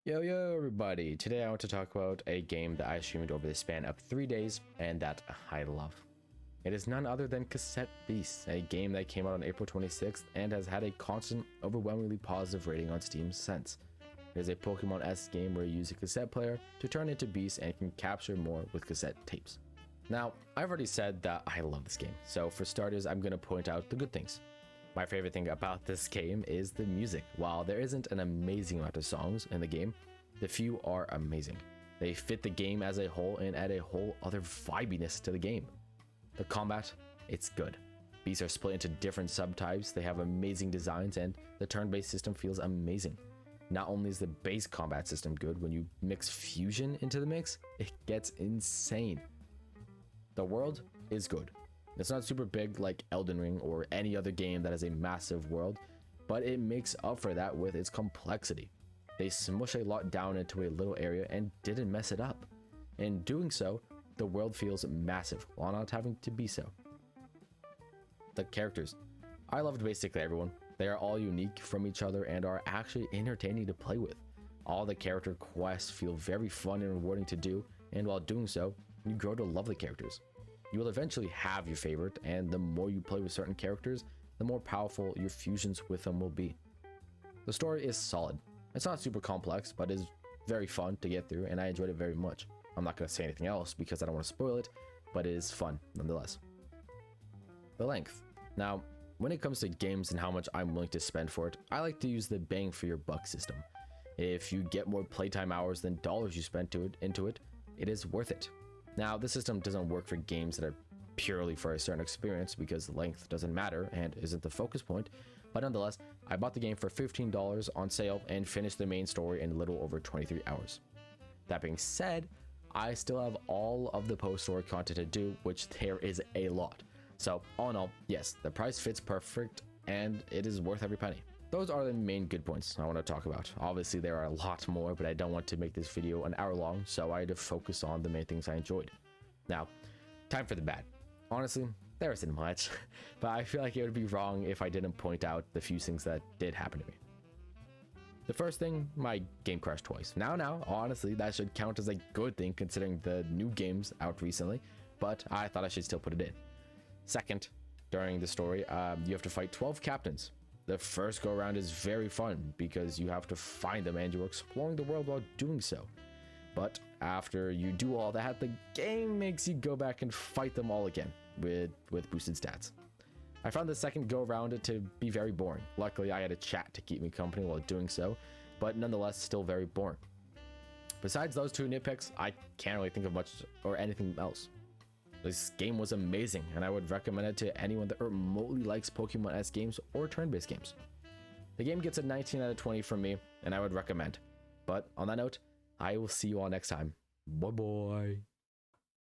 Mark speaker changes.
Speaker 1: Yo everybody, today I want to talk about a game that I streamed over the span of 3 days and that I love. It is none other than Cassette Beasts, a game that came out on April 26th and has had a constant, overwhelmingly positive rating on Steam since. It is a Pokemon-esque game where you use a cassette player to turn into beasts and can capture more with cassette tapes. Now, I've already said that I love this game, so for starters I'm going to point out the good things. My favorite thing about this game is the music. While there isn't an amazing amount of songs in the game, the few are amazing. They fit the game as a whole and add a whole other vibiness to the game. The combat, it's good. Beasts are split into different subtypes, they have amazing designs, and the turn-based system feels amazing. Not only is the base combat system good, when you mix fusion into the mix, it gets insane. The world is good. It's not super big like Elden Ring or any other game that has a massive world, but it makes up for that with its complexity. They smush a lot down into a little area and didn't mess it up. In doing so, the world feels massive while not having to be so. The characters. I loved basically everyone. They are all unique from each other and are actually entertaining to play with. All the character quests feel very fun and rewarding to do, and while doing so, you grow to love the characters. You will eventually have your favorite, and the more you play with certain characters, the more powerful your fusions with them will be. The story is solid. It's not super complex, but is very fun to get through, and I enjoyed it very much. I'm not going to say anything else because I don't want to spoil it, but it is fun nonetheless. The length. Now, when it comes to games and how much I'm willing to spend for it, I like to use the bang for your buck system. If you get more playtime hours than dollars you spend into it, it is worth it. Now, this system doesn't work for games that are purely for a certain experience because length doesn't matter and isn't the focus point, but nonetheless, I bought the game for $15 on sale and finished the main story in a little over 23 hours. That being said, I still have all of the post-story content to do, which there is a lot. So, all in all, yes, the price fits perfect and it is worth every penny. Those are the main good points I want to talk about. Obviously, there are a lot more, but I don't want to make this video an hour long, so I had to focus on the main things I enjoyed. Now, time for the bad. Honestly, there isn't much, but I feel like it would be wrong if I didn't point out the few things that did happen to me. The first thing, my game crashed twice. Now, honestly, that should count as a good thing considering the new games out recently, but I thought I should still put it in. Second, during the story, you have to fight 12 captains. The first go around is very fun because you have to find them and you're exploring the world while doing so. But after you do all that, the game makes you go back and fight them all again with boosted stats. I found the second go around to be very boring. Luckily, I had a chat to keep me company while doing so, but nonetheless, still very boring. Besides those two nitpicks, I can't really think of much or anything else. This game was amazing, and I would recommend it to anyone that remotely likes Pokemon-esque games or turn-based games. The game gets a 19 out of 20 from me, and I would recommend. But on that note, I will see you all next time. Bye bye.